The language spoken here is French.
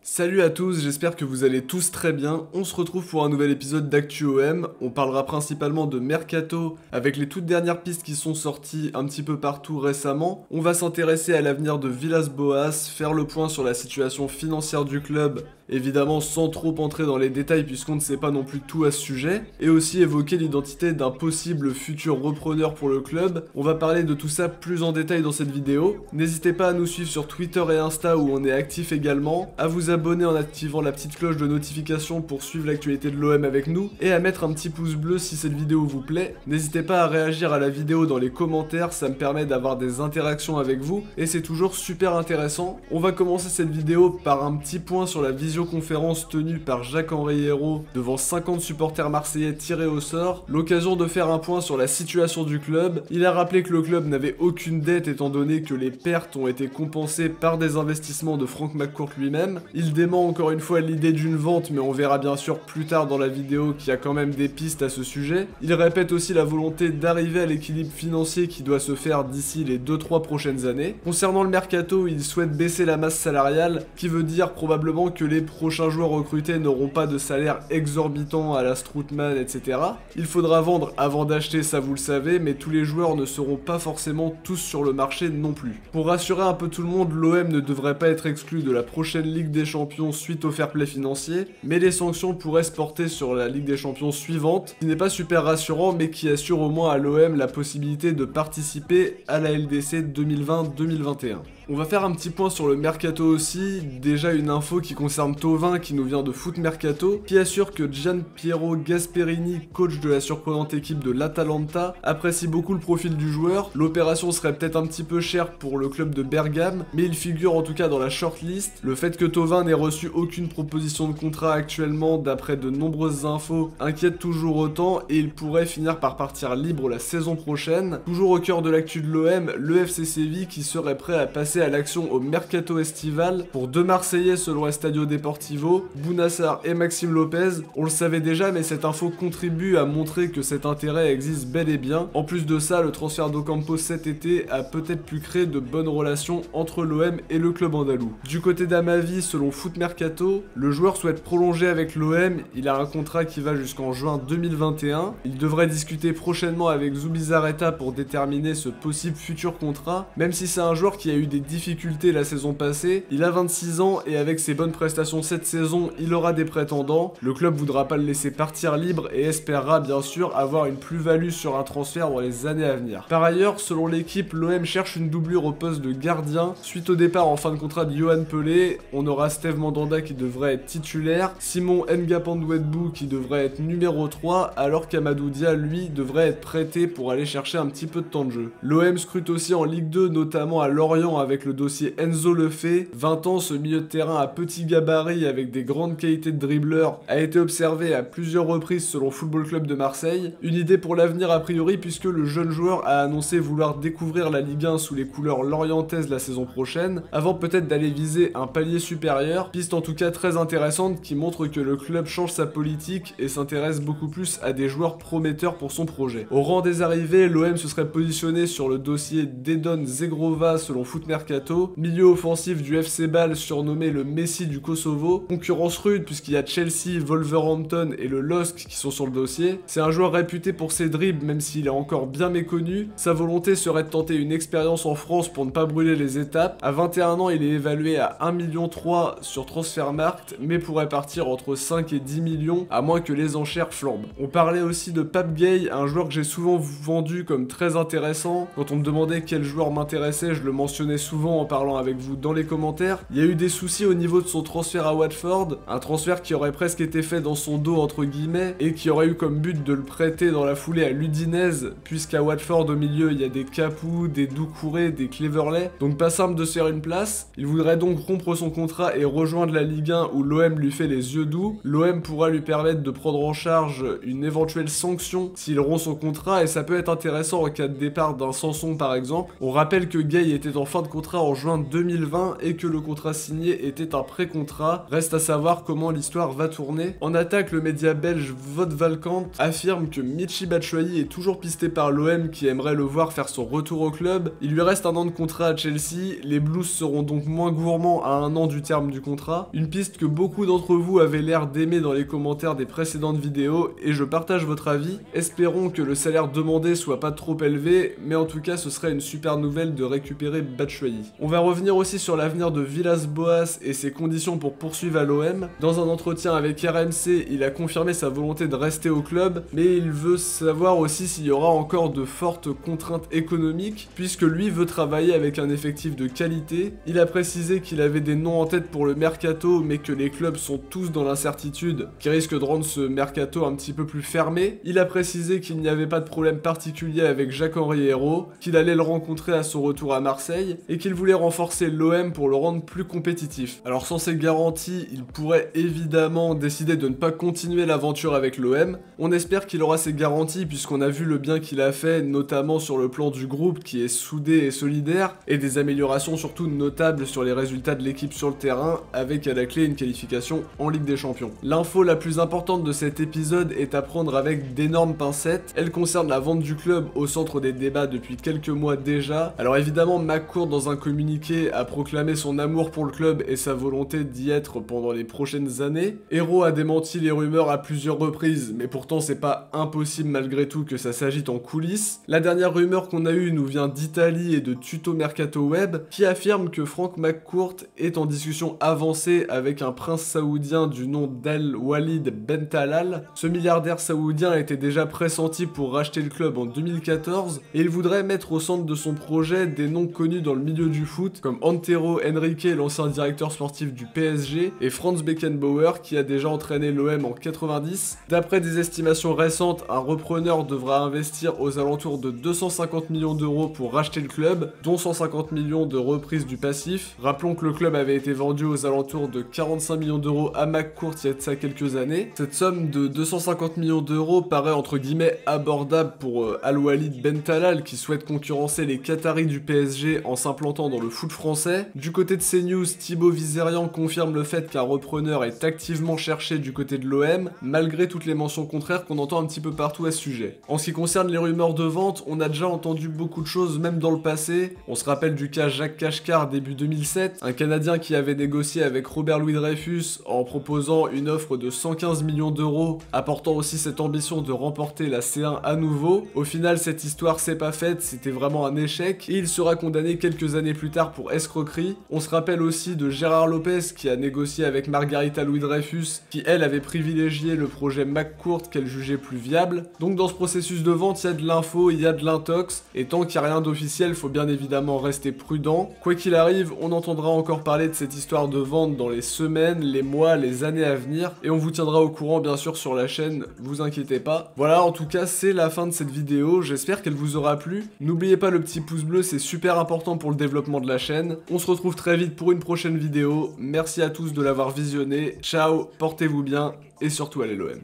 Salut à tous, j'espère que vous allez tous très bien. On se retrouve pour un nouvel épisode d'Actu OM. On parlera principalement de Mercato avec les toutes dernières pistes qui sont sorties un petit peu partout récemment. On va s'intéresser à l'avenir de Villas-Boas, faire le point sur la situation financière du club, évidemment sans trop entrer dans les détails puisqu'on ne sait pas non plus tout à ce sujet, et aussi évoquer l'identité d'un possible futur repreneur pour le club. On va parler de tout ça plus en détail dans cette vidéo. N'hésitez pas à nous suivre sur Twitter et Insta où on est actif également, à vous abonner en activant la petite cloche de notification pour suivre l'actualité de l'OM avec nous, et à mettre un petit pouce bleu si cette vidéo vous plaît. N'hésitez pas à réagir à la vidéo dans les commentaires, ça me permet d'avoir des interactions avec vous, et c'est toujours super intéressant. On va commencer cette vidéo par un petit point sur la visioconférence tenue par Jacques-Henri Hérault devant 50 supporters marseillais tirés au sort, l'occasion de faire un point sur la situation du club. Il a rappelé que le club n'avait aucune dette étant donné que les pertes ont été compensées par des investissements de Frank McCourt lui-même. Il dément encore une fois l'idée d'une vente, mais on verra bien sûr plus tard dans la vidéo qu'il y a quand même des pistes à ce sujet. Il répète aussi la volonté d'arriver à l'équilibre financier qui doit se faire d'ici les 2-3 prochaines années. Concernant le mercato, il souhaite baisser la masse salariale, qui veut dire probablement que les prochains joueurs recrutés n'auront pas de salaire exorbitant à la Strootman, etc. Il faudra vendre avant d'acheter, ça vous le savez, mais tous les joueurs ne seront pas forcément tous sur le marché non plus. Pour rassurer un peu tout le monde, l'OM ne devrait pas être exclu de la prochaine Ligue des Champions suite au fair play financier, mais les sanctions pourraient se porter sur la Ligue des Champions suivante, qui n'est pas super rassurant, mais qui assure au moins à l'OM la possibilité de participer à la LDC 2020-2021. On va faire un petit point sur le mercato aussi, déjà une info qui concerne Thauvin qui nous vient de Foot Mercato, qui assure que Gianpiero Gasperini, coach de la surprenante équipe de l'Atalanta, apprécie beaucoup le profil du joueur. L'opération serait peut-être un petit peu chère pour le club de Bergame, mais il figure en tout cas dans la shortlist. Le fait que Thauvin n'ait reçu aucune proposition de contrat actuellement, d'après de nombreuses infos, inquiète toujours autant et il pourrait finir par partir libre la saison prochaine. Toujours au cœur de l'actu de l'OM, le FC Séville qui serait prêt à passer à l'action au mercato estival pour deux Marseillais selon Estadio Deportivo, Bounassar et Maxime Lopez. On le savait déjà, mais cette info contribue à montrer que cet intérêt existe bel et bien. En plus de ça, le transfert d'Ocampos cet été a peut-être pu créer de bonnes relations entre l'OM et le club andalou. Du côté d'Amavi, selon Foot Mercato, le joueur souhaite prolonger avec l'OM, il a un contrat qui va jusqu'en juin 2021. Il devrait discuter prochainement avec Zubizarreta pour déterminer ce possible futur contrat, même si c'est un joueur qui a eu des difficultés la saison passée. Il a 26 ans et avec ses bonnes prestations cette saison, il aura des prétendants. Le club voudra pas le laisser partir libre et espérera bien sûr avoir une plus-value sur un transfert dans les années à venir. Par ailleurs, selon l'équipe, l'OM cherche une doublure au poste de gardien. Suite au départ en fin de contrat de Yohan Pelé, on aura Steve Mandanda qui devrait être titulaire, Simon Ngapandouedbou qui devrait être numéro 3, alors qu'Amadou Dia, lui, devrait être prêté pour aller chercher un petit peu de temps de jeu. L'OM scrute aussi en Ligue 2, notamment à Lorient avec le dossier Enzo Lefebvre. 20 ans, ce milieu de terrain à petit gabarit avec des grandes qualités de dribbleur a été observé à plusieurs reprises selon Football Club de Marseille. Une idée pour l'avenir a priori puisque le jeune joueur a annoncé vouloir découvrir la Ligue 1 sous les couleurs lorientaises la saison prochaine, avant peut-être d'aller viser un palier supérieur. Piste en tout cas très intéressante qui montre que le club change sa politique et s'intéresse beaucoup plus à des joueurs prometteurs pour son projet. Au rang des arrivées, l'OM se serait positionné sur le dossier d'Edon Zegrova selon Foot Mercato, milieu offensif du FC Bâle surnommé le Messi du Kosovo. Concurrence rude puisqu'il y a Chelsea, Wolverhampton et le LOSC qui sont sur le dossier. C'est un joueur réputé pour ses dribbles même s'il est encore bien méconnu. Sa volonté serait de tenter une expérience en France pour ne pas brûler les étapes. À 21 ans, il est évalué à 1,3 million sur Transfermarkt mais pourrait partir entre 5 et 10 millions à moins que les enchères flambent. On parlait aussi de Pape Gueye, un joueur que j'ai souvent vendu comme très intéressant. Quand on me demandait quel joueur m'intéressait, je le mentionnais souvent en parlant avec vous dans les commentaires. Il y a eu des soucis au niveau de son transfert à Watford, un transfert qui aurait presque été fait dans son dos entre guillemets et qui aurait eu comme but de le prêter dans la foulée à l'Udinese, puisqu'à Watford au milieu il y a des Capoue, des Doucouré, des Cleverley, donc pas simple de se faire une place. Il voudrait donc rompre son contrat et rejoindre la Ligue 1 où l'OM lui fait les yeux doux. L'OM pourra lui permettre de prendre en charge une éventuelle sanction s'il rompt son contrat et ça peut être intéressant en cas de départ d'un Sanson par exemple. On rappelle que Gueye était en fin de contrat contrat en juin 2020 et que le contrat signé était un pré-contrat. Reste à savoir comment l'histoire va tourner. En attaque, le média belge Vodvalkant affirme que Michy Batshuayi est toujours pisté par l'OM qui aimerait le voir faire son retour au club. Il lui reste un an de contrat à Chelsea, les Blues seront donc moins gourmands à un an du terme du contrat. Une piste que beaucoup d'entre vous avaient l'air d'aimer dans les commentaires des précédentes vidéos et je partage votre avis. Espérons que le salaire demandé soit pas trop élevé, mais en tout cas ce serait une super nouvelle de récupérer Batshuayi. On va revenir aussi sur l'avenir de Villas-Boas et ses conditions pour poursuivre à l'OM. Dans un entretien avec RMC, il a confirmé sa volonté de rester au club, mais il veut savoir aussi s'il y aura encore de fortes contraintes économiques, puisque lui veut travailler avec un effectif de qualité. Il a précisé qu'il avait des noms en tête pour le mercato, mais que les clubs sont tous dans l'incertitude, qui risque de rendre ce mercato un petit peu plus fermé. Il a précisé qu'il n'y avait pas de problème particulier avec Jacques-Henri Hérault, qu'il allait le rencontrer à son retour à Marseille, et qu'il voulait renforcer l'OM pour le rendre plus compétitif. Alors sans ces garanties, il pourrait évidemment décider de ne pas continuer l'aventure avec l'OM. On espère qu'il aura ces garanties puisqu'on a vu le bien qu'il a fait, notamment sur le plan du groupe qui est soudé et solidaire, et des améliorations surtout notables sur les résultats de l'équipe sur le terrain, avec à la clé une qualification en Ligue des Champions. L'info la plus importante de cet épisode est à prendre avec d'énormes pincettes. Elle concerne la vente du club au centre des débats depuis quelques mois déjà. Alors évidemment, McCourt dans un communiqué a proclamé son amour pour le club et sa volonté d'y être pendant les prochaines années. Hérault a démenti les rumeurs à plusieurs reprises, mais pourtant c'est pas impossible malgré tout que ça s'agite en coulisses. La dernière rumeur qu'on a eue nous vient d'Italie et de Tuto Mercato Web, qui affirme que Frank McCourt est en discussion avancée avec un prince saoudien du nom d'Al Walid Ben Talal. Ce milliardaire saoudien était déjà pressenti pour racheter le club en 2014, et il voudrait mettre au centre de son projet des noms connus dans le milieu du foot, comme Antero Henrique, l'ancien directeur sportif du PSG, et Franz Beckenbauer, qui a déjà entraîné l'OM en 90. D'après des estimations récentes, un repreneur devra investir aux alentours de 250 millions d'euros pour racheter le club, dont 150 millions de reprise du passif. Rappelons que le club avait été vendu aux alentours de 45 millions d'euros à McCourt il y a de ça quelques années. Cette somme de 250 millions d'euros paraît entre guillemets abordable pour Al Walid Ben Talal qui souhaite concurrencer les Qataris du PSG en s'implantant dans le foot français. Du côté de CNews, Thibaut Vizerian confirme le fait qu'un repreneur est activement cherché du côté de l'OM, malgré toutes les mentions contraires qu'on entend un petit peu partout à ce sujet. En ce qui concerne les rumeurs de vente, on a déjà entendu beaucoup de choses même dans le passé. On se rappelle du cas Jacques Cachecar début 2007, un Canadien qui avait négocié avec Robert Louis Dreyfus en proposant une offre de 115 millions d'euros, apportant aussi cette ambition de remporter la C1 à nouveau. Au final, cette histoire s'est pas faite, c'était vraiment un échec, et il sera condamné quelques années plus tard pour escroquerie. On se rappelle aussi de Gérard Lopez qui a négocié avec Margarita Louis-Dreyfus, qui elle avait privilégié le projet McCourt qu'elle jugeait plus viable. Donc dans ce processus de vente, il y a de l'info, il y a de l'intox, et tant qu'il n'y a rien d'officiel, faut bien évidemment rester prudent. Quoi qu'il arrive, on entendra encore parler de cette histoire de vente dans les semaines, les mois, les années à venir, et on vous tiendra au courant bien sûr sur la chaîne, vous inquiétez pas. Voilà, en tout cas c'est la fin de cette vidéo, j'espère qu'elle vous aura plu. N'oubliez pas le petit pouce bleu, c'est super important pour le développement de la chaîne. On se retrouve très vite pour une prochaine vidéo, merci à tous de l'avoir visionné, ciao, portez-vous bien, et surtout allez l'OM.